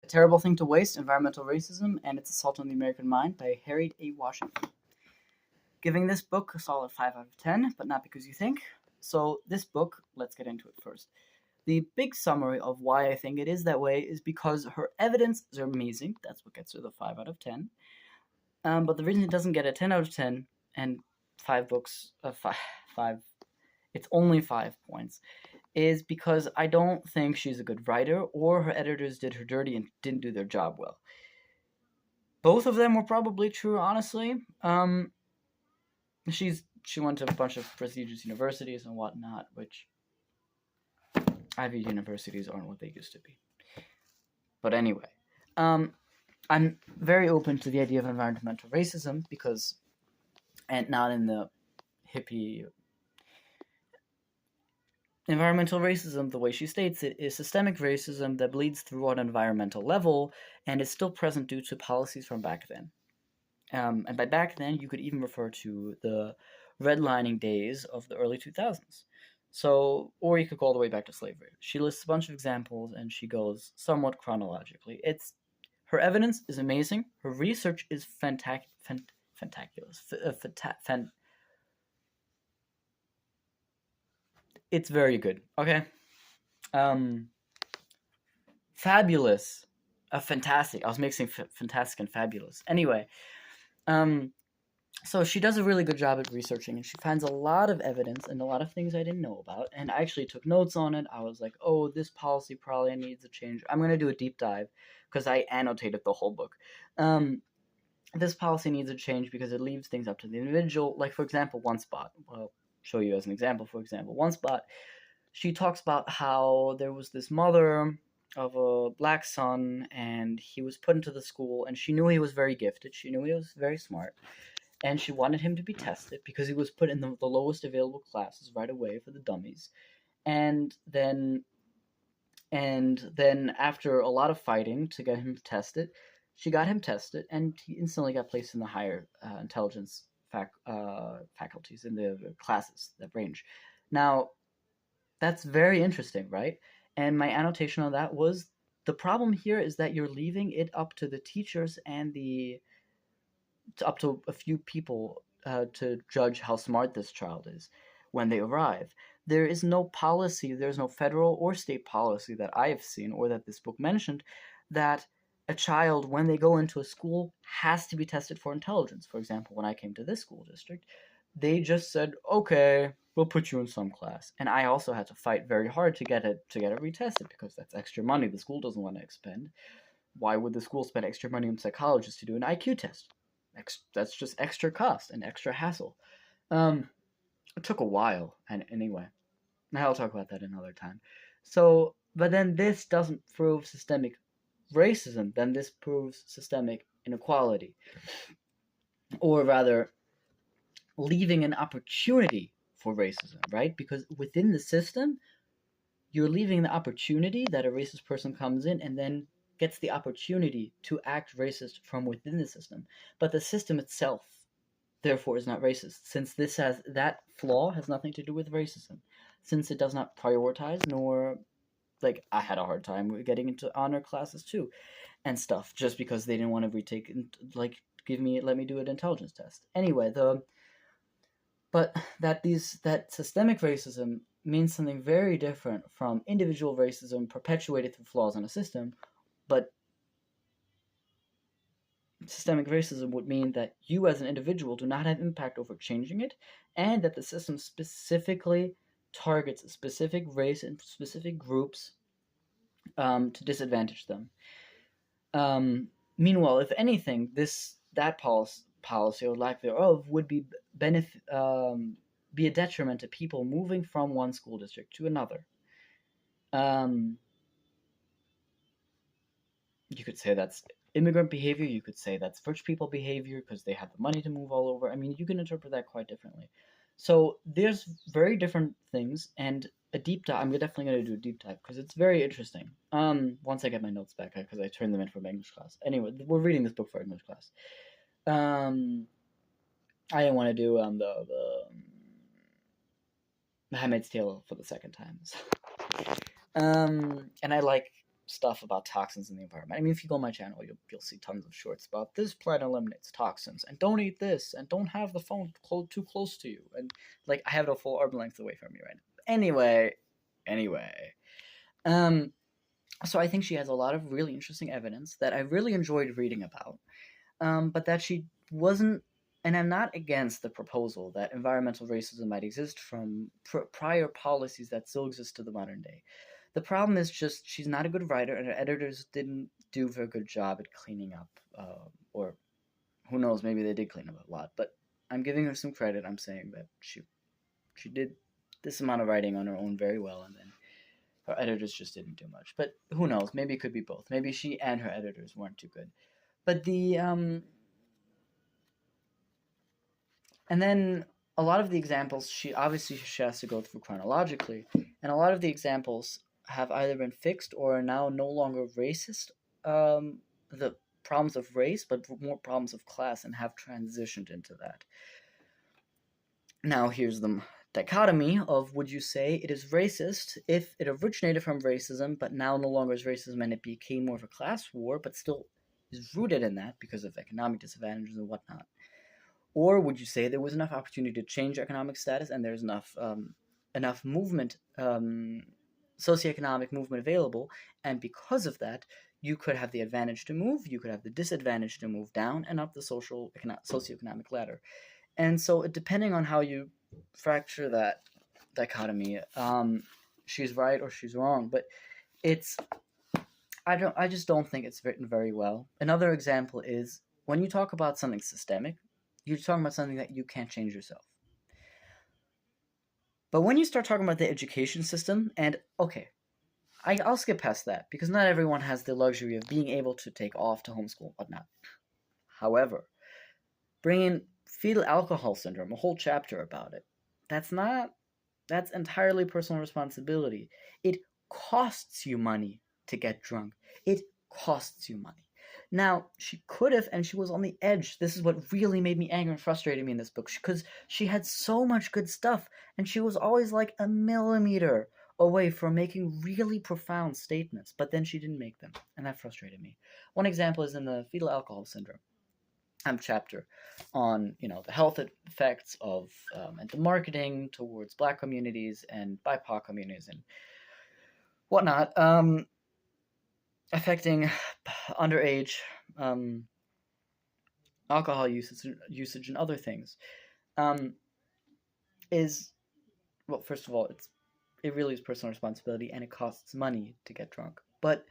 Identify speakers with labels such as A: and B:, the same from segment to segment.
A: Terrible Thing to Waste, Environmental Racism and Its Assault on the American Mind by Harriet A. Washington. Giving this book a solid 5 out of 10, but not because you think. So this book, let's get into it first. The big summary of why I think it is that way is because her evidence is amazing. That's what gets her the 5 out of 10. But the reason it doesn't get a 10 out of 10 and 5 books, it's only 5 points, is because I don't think she's a good writer or her editors did her dirty and didn't do their job well. Both of them were probably true, honestly. She went to a bunch of prestigious universities and whatnot, which Ivy universities aren't what they used to be. But anyway, I'm very open to the idea of environmental racism because, and not in the hippie. Environmental racism, the way she states it, is systemic racism that bleeds through on an environmental level and is still present due to policies from back then. And by back then, you could even refer to the redlining days of the early 2000s. So, or you could go all the way back to slavery. She lists a bunch of examples and she goes somewhat chronologically. Her evidence is amazing. Her research is fantabulous. It's very good. Okay. Fabulous. Fantastic. I was mixing fantastic and fabulous. Anyway, so she does a really good job at researching, and she finds a lot of evidence and a lot of things I didn't know about, and I actually took notes on it. I was like, oh, this policy probably needs a change. I'm going to do a deep dive because I annotated the whole book. This policy needs a change because it leaves things up to the individual. Like, for example, one spot. Well, show you as an example. For example, one spot, she talks about how there was this mother of a black son, and he was put into the school, and she knew he was very gifted. She knew he was very smart, and she wanted him to be tested because he was put in the lowest available classes right away for the dummies. And then after a lot of fighting to get him tested, she got him tested, and he instantly got placed in the higher intelligence faculties in the classes that range. Now, that's very interesting, right? And my annotation on that was the problem here is that you're leaving it up to the teachers and up to a few people to judge how smart this child is when they arrive. There is no policy, there's no federal or state policy that I have seen or that this book mentioned that a child, when they go into a school, has to be tested for intelligence. For example, when I came to this school district, they just said, okay, we'll put you in some class. And I also had to fight very hard to get it retested because that's extra money the school doesn't want to expend. Why would the school spend extra money on psychologists to do an IQ test? That's just extra cost and extra hassle. It took a while, and anyway, I'll talk about that another time. So, but then this doesn't prove systemic racism, then this proves systemic inequality. Or rather, leaving an opportunity for racism, right? Because within the system, you're leaving the opportunity that a racist person comes in and then gets the opportunity to act racist from within the system. But the system itself, therefore, is not racist, since that flaw has nothing to do with racism, since it does not prioritize nor, like, I had a hard time getting into honor classes too, and stuff, just because they didn't want to retake, like, let me do an intelligence test. Anyway, but that systemic racism means something very different from individual racism perpetuated through flaws in a system, but systemic racism would mean that you as an individual do not have impact over changing it, and that the system specifically targets a specific race and specific groups to disadvantage them. Meanwhile, if anything, that policy or lack thereof would be a detriment to people moving from one school district to another. You could say that's immigrant behavior. You could say that's rich people behavior because they have the money to move all over. I mean, you can interpret that quite differently. So there's very different things, and a deep dive. I'm definitely going to do a deep dive because it's very interesting. Once I get my notes back, because I turned them in for my English class. Anyway, we're reading this book for English class. I didn't want to do the Handmaid's Tale for the second time. And I like stuff about toxins in the environment. I mean, if you go on my channel, you'll see tons of shorts about this plant eliminates toxins, and don't eat this, and don't have the phone too close to you, and like I have it a full arm length away from you right now. Anyway, um, so I think she has a lot of really interesting evidence that I really enjoyed reading about, but that she wasn't. And I'm not against the proposal that environmental racism might exist from prior policies that still exist to the modern day. The problem is just she's not a good writer, and her editors didn't do a very good job at cleaning up. Or who knows, maybe they did clean up a lot. But I'm giving her some credit. I'm saying that she did this amount of writing on her own very well, and then her editors just didn't do much. But who knows? Maybe it could be both. Maybe she and her editors weren't too good. But and then a lot of the examples, she has to go through chronologically, and a lot of the examples have either been fixed or are now no longer racist. The problems of race, but more problems of class, and have transitioned into that. Now here's the dichotomy of, would you say it is racist if it originated from racism, but now no longer is racism and it became more of a class war, but still is rooted in that because of economic disadvantages and whatnot? Or would you say there was enough opportunity to change economic status, and there's enough movement, socioeconomic movement available, and because of that, you could have the advantage to move, you could have the disadvantage to move down and up the socioeconomic ladder. And so, depending on how you fracture that dichotomy, she's right or she's wrong. But I just don't think it's written very well. Another example is when you talk about something systemic, you're talking about something that you can't change yourself. But when you start talking about the education system, and okay, I'll skip past that because not everyone has the luxury of being able to take off to homeschool and whatnot. However, bringing fetal alcohol syndrome, a whole chapter about it, that's entirely personal responsibility. It costs you money to get drunk. It costs you money. Now, she could have, and she was on the edge. This is what really made me angry and frustrated me in this book, because she had so much good stuff, and she was always like a millimeter away from making really profound statements, but then she didn't make them, and that frustrated me. One example is in the fetal alcohol syndrome chapter on the health effects of and the marketing towards Black communities and BIPOC communities and whatnot, affecting underage alcohol usage and other things. Is, well, first of all, it really is personal responsibility, and it costs money to get drunk. But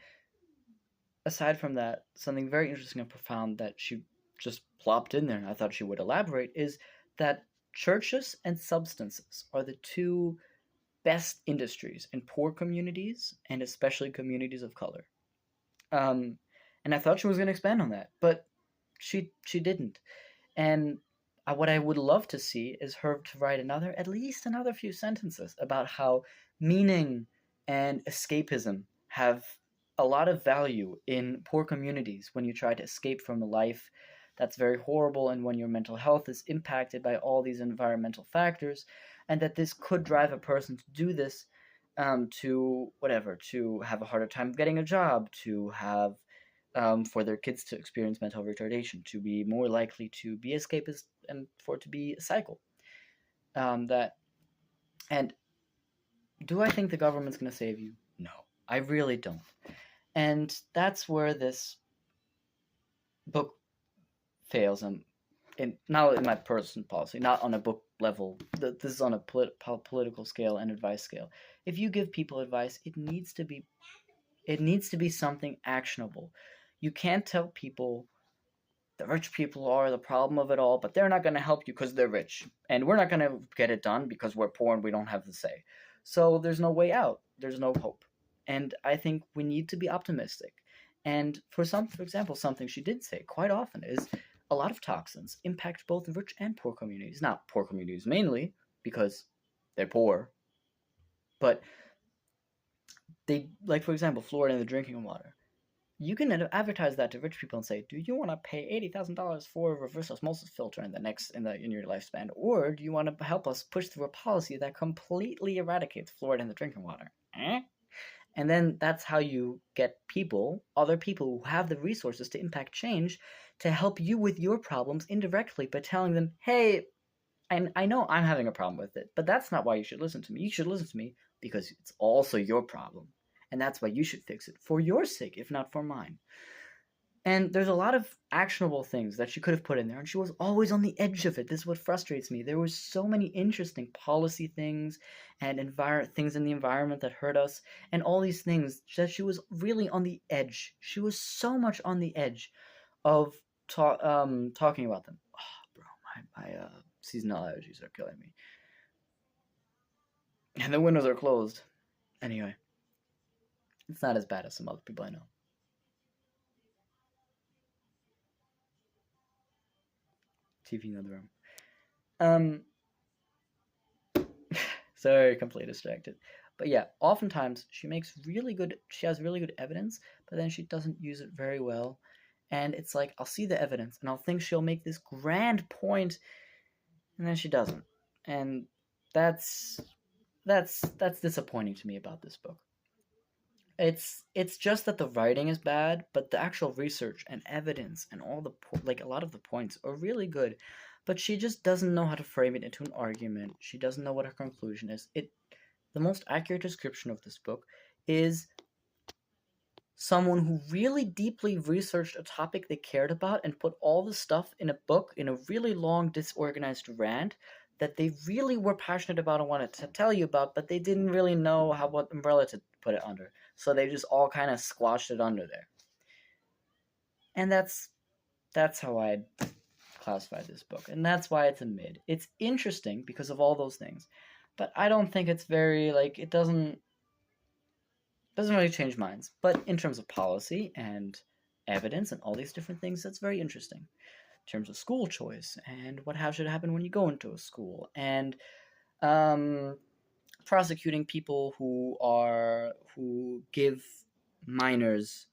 A: aside from that, something very interesting and profound that she just plopped in there, and I thought she would elaborate, is that churches and substances are the two best industries in poor communities, and especially communities of color. And I thought she was going to expand on that, but she didn't. And what I would love to see is her to write at least another few sentences about how meaning and escapism have a lot of value in poor communities when you try to escape from a life that's very horrible, and when your mental health is impacted by all these environmental factors, and that this could drive a person to do this, to have a harder time getting a job, to have for their kids to experience mental retardation, to be more likely to be escapist, and for it to be a cycle. And do I think the government's going to save you? No, I really don't. And that's where this book fails, not in my personal policy, not on a book level. This is on a political scale and advice scale. If you give people advice, it needs to be something actionable. You can't tell people the rich people are the problem of it all, but they're not going to help you because they're rich, and we're not going to get it done because we're poor and we don't have the say. So there's no way out. There's no hope. And I think we need to be optimistic. And for example, something she did say quite often is a lot of toxins impact both rich and poor communities. Now, poor communities mainly because they're poor, but they, like, for example, fluoride in the drinking water. You can advertise that to rich people and say, do you want to pay $80,000 for a reverse osmosis filter in your lifespan, or do you want to help us push through a policy that completely eradicates fluoride in the drinking water? And then that's how you get people, other people who have the resources to impact change, to help you with your problems indirectly by telling them, hey, I know I'm having a problem with it, but that's not why you should listen to me. You should listen to me because it's also your problem. And that's why you should fix it, for your sake, if not for mine. And there's a lot of actionable things that she could have put in there, and she was always on the edge of it. This is what frustrates me. There was so many interesting policy things and things in the environment that hurt us, and all these things that she was really on the edge. She was so much on the edge of talking about them. Oh, bro, my seasonal allergies are killing me, and the windows are closed. Anyway, it's not as bad as some other people I know. TV in the room. Um, Sorry, completely distracted. But yeah, oftentimes she has really good evidence, but then she doesn't use it very well. And it's like, I'll see the evidence and I'll think she'll make this grand point, and then she doesn't. And that's that's disappointing to me about this book. It's just that the writing is bad, but the actual research and evidence and all the like a lot of the points are really good, but she just doesn't know how to frame it into an argument. She doesn't know what her conclusion is. The most accurate description of this book is someone who really deeply researched a topic they cared about and put all the stuff in a book in a really long disorganized rant that they really were passionate about and wanted to tell you about, but they didn't really know what umbrella to put it under. So they just all kind of squashed it under there. And that's how I'd classify this book. And that's why it's a mid. It's interesting because of all those things. But I don't think it's very it doesn't really change minds. But in terms of policy and evidence and all these different things, that's very interesting. In terms of school choice and how should happen when you go into a school, and prosecuting people who give minors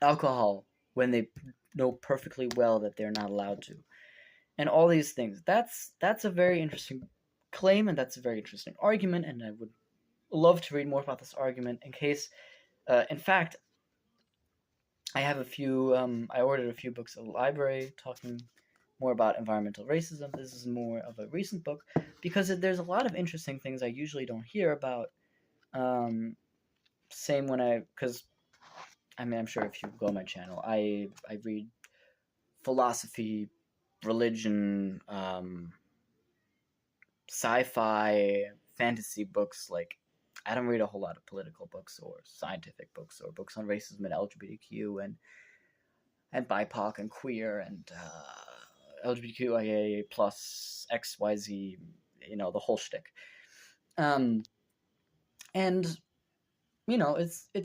A: alcohol when they know perfectly well that they're not allowed to, and all these things. That's a very interesting claim, and that's a very interesting argument, and I would love to read more about this argument in case. In fact, I have a few. I ordered a few books at the library talking more about environmental racism. This is more of a recent book because there's a lot of interesting things I usually don't hear about. Same because I'm sure if you go on my channel, I read philosophy, religion, sci-fi, fantasy books. Like, I don't read a whole lot of political books or scientific books or books on racism and LGBTQ and BIPOC and queer and LGBTQIA plus XYZ, the whole shtick. And it's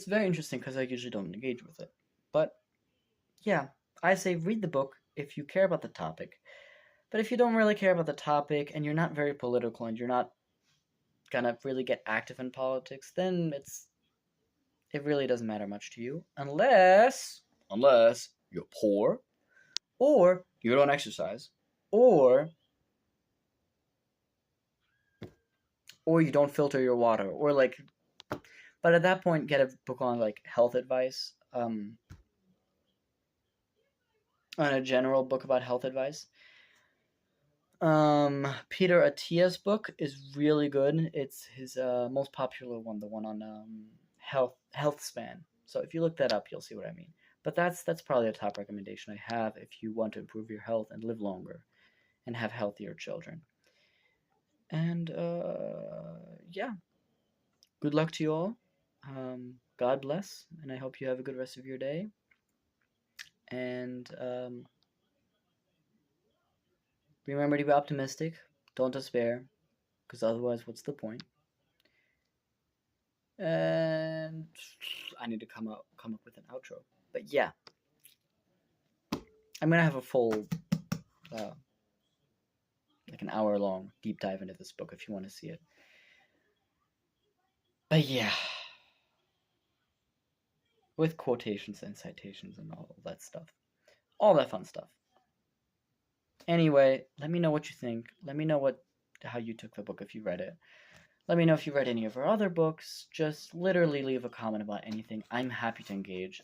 A: very interesting because I usually don't engage with it. But yeah, I say read the book if you care about the topic. But if you don't really care about the topic and you're not very political and you're not gonna really get active in politics, then it really doesn't matter much to you unless you're poor, or you don't exercise, or you don't filter your water, or but at that point get a book on health advice, on a general book about health advice. Peter Attia's book is really good. It's his most popular one, the one on health span. So if you look that up, you'll see what I mean. But that's probably a top recommendation I have if you want to improve your health and live longer and have healthier children. And yeah, good luck to you all. God bless, and I hope you have a good rest of your day. And remember to be optimistic. Don't despair, because otherwise, what's the point? And I need to come up with an outro. But yeah, I'm gonna have a full, an hour-long deep dive into this book if you want to see it. But yeah, with quotations and citations and all that stuff, all that fun stuff. Anyway, let me know what you think. Let me know how you took the book if you read it. Let me know if you read any of our other books. Just literally leave a comment about anything. I'm happy to engage.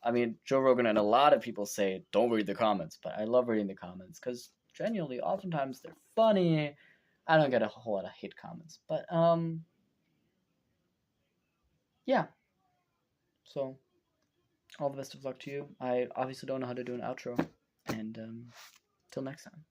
A: I mean, Joe Rogan and a lot of people say don't read the comments, but I love reading the comments because genuinely, oftentimes they're funny. I don't get a whole lot of hate comments, but yeah. So all the best of luck to you. I obviously don't know how to do an outro, and till next time.